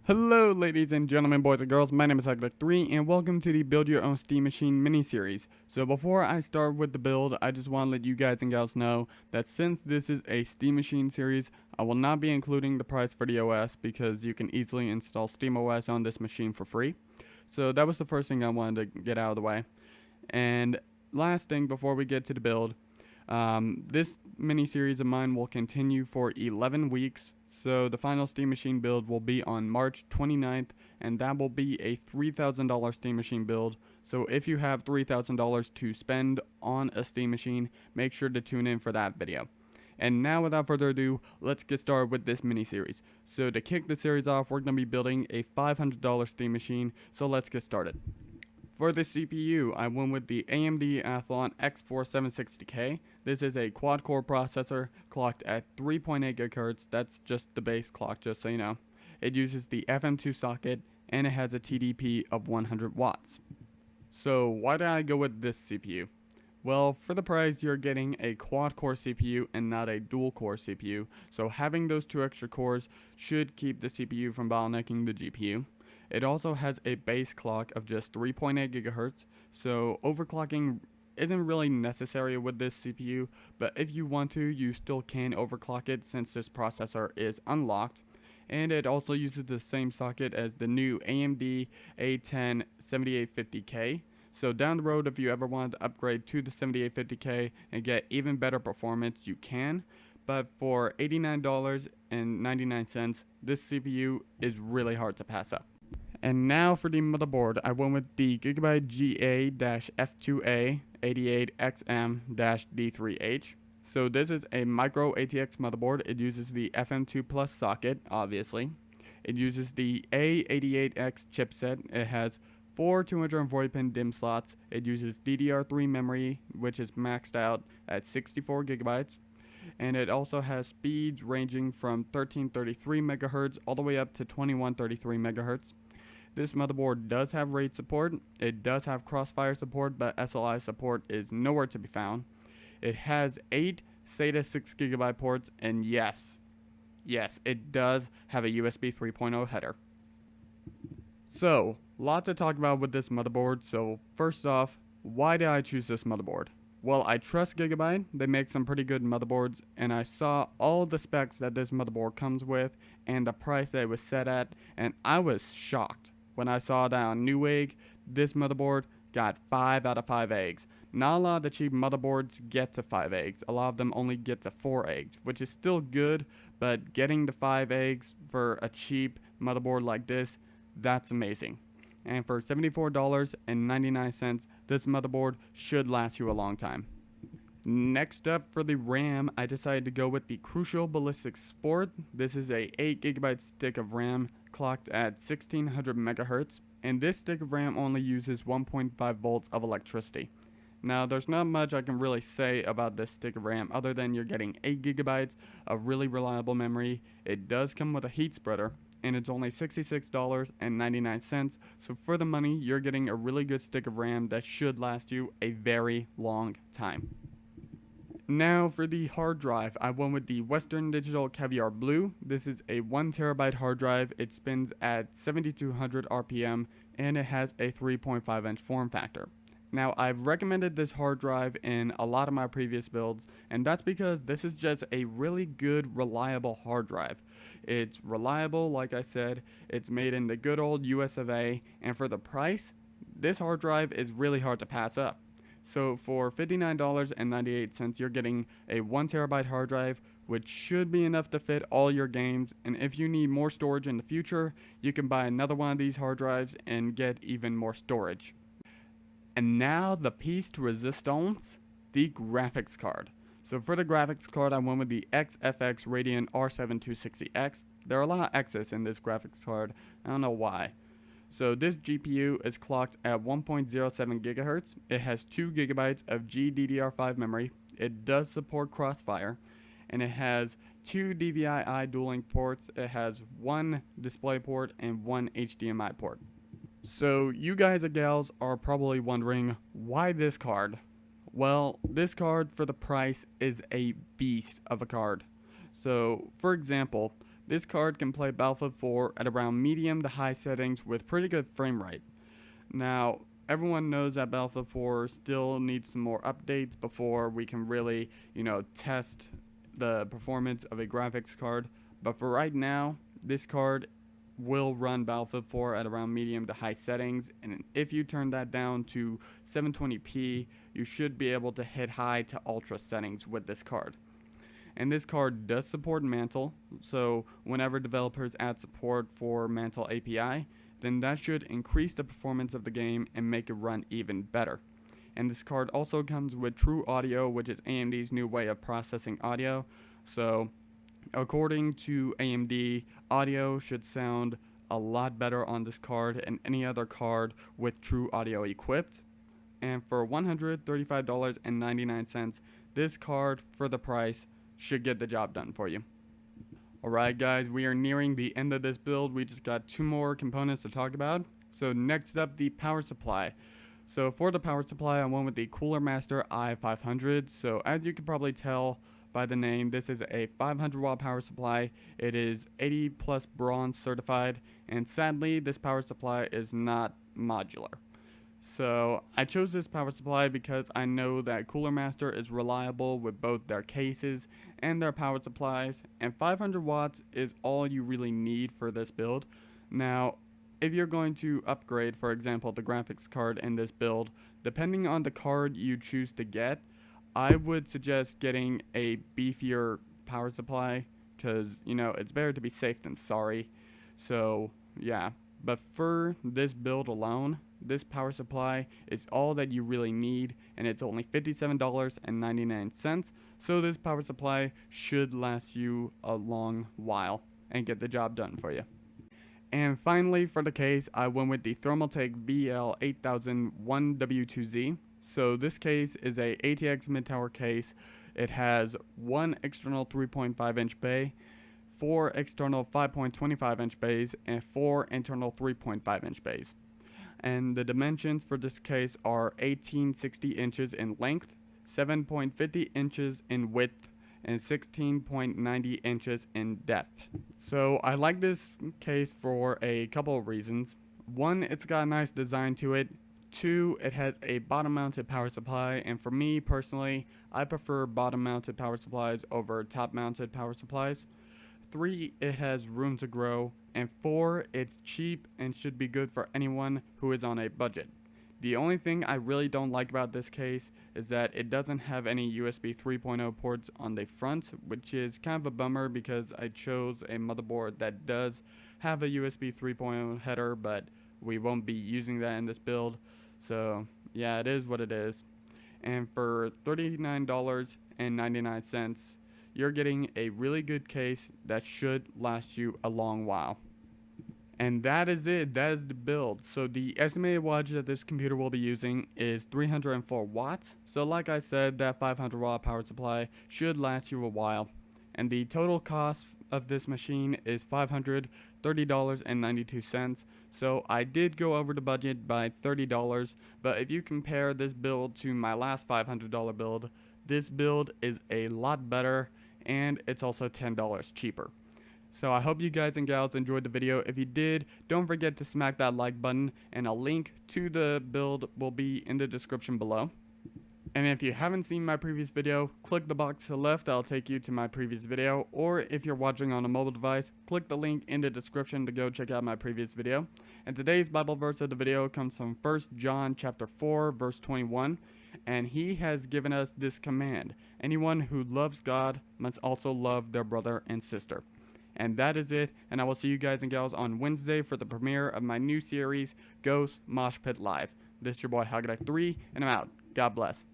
Hello ladies and gentlemen, boys and girls, my name is Hagler3 and welcome to the Build Your Own Steam Machine mini-series. So before I start with the build, I just want to let you guys and gals know that since this is a Steam Machine series, I will not be including the price for the OS because you can easily install SteamOS on this machine for free. So that was the first thing I wanted to get out of the way. And last thing before we get to the build, this mini-series of mine will continue for 11 weeks. So the final Steam Machine build will be on March 29th, and that will be a $3,000 Steam Machine build. So if you have $3,000 to spend on a Steam Machine, make sure to tune in for that video. And now without further ado, let's get started with this mini-series. So to kick the series off, we're going to be building a $500 Steam Machine, so let's get started. For the CPU, I went with the AMD Athlon X4760K. This is a quad-core processor clocked at 3.8 GHz. That's just the base clock, just so you know. It uses the FM2 socket, and it has a TDP of 100 watts. So why did I go with this CPU? Well, for the price, you're getting a quad-core CPU and not a dual-core CPU. So having those two extra cores should keep the CPU from bottlenecking the GPU. It also has a base clock of just 3.8 GHz, so overclocking isn't really necessary with this CPU, but if you want to, you still can overclock it since this processor is unlocked. And it also uses the same socket as the new AMD A10 7850K. So down the road, if you ever want to upgrade to the 7850K and get even better performance, you can. But for $89.99, this CPU is really hard to pass up. And now for the motherboard, I went with the Gigabyte GA-F2A 88XM-D3H. So this is a micro ATX motherboard. It uses the FM2 Plus socket, obviously. It uses the A88X chipset. It has 4 240-pin DIMM slots. It uses DDR3 memory, which is maxed out at 64 gigabytes. And it also has speeds ranging from 1333 MHz all the way up to 2133 MHz. This motherboard does have RAID support, it does have Crossfire support, but SLI support is nowhere to be found. It has 8 SATA 6GB ports, and yes, it does have a USB 3.0 header. So, lot to talk about with this motherboard. So first off, why did I choose this motherboard? Well, I trust Gigabyte. They make some pretty good motherboards, and I saw all the specs that this motherboard comes with and the price that it was set at, and I was shocked when I saw that on Newegg, this motherboard got 5 out of 5 eggs. Not a lot of the cheap motherboards get to 5 eggs. A lot of them only get to 4 eggs, which is still good, but getting the 5 eggs for a cheap motherboard like this, that's amazing. And for $74.99, this motherboard should last you a long time. Next up, for the RAM, I decided to go with the Crucial Ballistic Sport. This is a 8GB stick of RAM clocked at 1600 MHz, and this stick of RAM only uses 1.5 volts of electricity. Now, there's not much I can really say about this stick of RAM other than you're getting 8GB of really reliable memory. It does come with a heat spreader, and it's only $66.99, so for the money, you're getting a really good stick of RAM that should last you a very long time. Now for the hard drive, I went with the Western Digital Caviar Blue. This is a 1TB hard drive. It spins at 7200 RPM, and it has a 3.5-inch form factor. Now, I've recommended this hard drive in a lot of my previous builds, and that's because this is just a really good, reliable hard drive. It's reliable, like I said, it's made in the good old US of A, and for the price, this hard drive is really hard to pass up. So for $59.98, you're getting a 1TB hard drive, which should be enough to fit all your games, and if you need more storage in the future, you can buy another one of these hard drives and get even more storage. And now the piece de resistance, the graphics card. So for the graphics card, I went with the XFX Radeon R7 260X. There are a lot of X's in this graphics card, I don't know why. So this GPU is clocked at 1.07 GHz. It has 2 GB of GDDR5 memory. It does support Crossfire, and it has 2 DVI-I dual-link ports. It has 1 display port and 1 HDMI port. So you guys and gals are probably wondering, why this card? Well, this card for the price is a beast of a card. So for example, This card can play Battlefield 4 at around medium to high settings with pretty good frame rate. Now, everyone knows that Battlefield 4 still needs some more updates before we can really, test the performance of a graphics card. But for right now, this card will run Battlefield 4 at around medium to high settings, and if you turn that down to 720p, you should be able to hit high to ultra settings with this card. And this card does support Mantle, so whenever developers add support for Mantle API, then that should increase the performance of the game and make it run even better. And this card also comes with True Audio, which is AMD's new way of processing audio. So according to AMD, audio should sound a lot better on this card than any other card with True Audio equipped. And for $135.99, this card for the price should get the job done for you. Alright guys, we are nearing the end of this build. We just got 2 more components to talk about. So next up, the power supply. So for the power supply, I went with the Cooler Master i500. So as you can probably tell by the name, this is a 500 watt power supply. It is 80 plus bronze certified, and sadly this power supply is not modular. So I chose this power supply because I know that Cooler Master is reliable with both their cases and their power supplies, and 500 watts is all you really need for this build. Now, if you're going to upgrade, for example, the graphics card in this build, depending on the card you choose to get, I would suggest getting a beefier power supply because, it's better to be safe than sorry. So, yeah. But for this build alone, this power supply is all that you really need, and it's only $57.99. So this power supply should last you a long while and get the job done for you. And finally, for the case, I went with the Thermaltake VL8001W2Z. So this case is a ATX mid-tower case. It has one external 3.5-inch bay, 4 external 5.25-inch bays, and 4 internal 3.5-inch bays. And the dimensions for this case are 1860 inches in length, 7.50 inches in width, and 16.90 inches in depth. So I like this case for a couple of reasons. 1, it's got a nice design to it. 2, it has a bottom-mounted power supply, and for me personally, I prefer bottom-mounted power supplies over top-mounted power supplies. 3, it has room to grow, and 4, it's cheap and should be good for anyone who is on a budget. The only thing I really don't like about this case is that it doesn't have any USB 3.0 ports on the front, which is kind of a bummer because I chose a motherboard that does have a USB 3.0 header, but we won't be using that in this build. So yeah, it is what it is. And for $39.99, you're getting a really good case that should last you a long while. And that is it. That is the build. So the estimated wattage that this computer will be using is 304 watts. So like I said, that 500 watt power supply should last you a while. And the total cost of this machine is $530.92. So I did go over the budget by $30, but if you compare this build to my last $500 build, this build is a lot better, and it's also $10 cheaper. So I hope you guys and gals enjoyed the video. If you did, don't forget to smack that like button, and a link to the build will be in the description below. And if you haven't seen my previous video, click the box to the left, that'll take you to my previous video. Or if you're watching on a mobile device, click the link in the description to go check out my previous video. And today's Bible verse of the video comes from 1 John chapter 4, verse 21. And he has given us this command: anyone who loves God must also love their brother and sister. And that is it, and I will see you guys and gals on Wednesday for the premiere of my new series, Ghost Mosh Pit Live. This is your boy Hagdak3, and I'm out. God bless.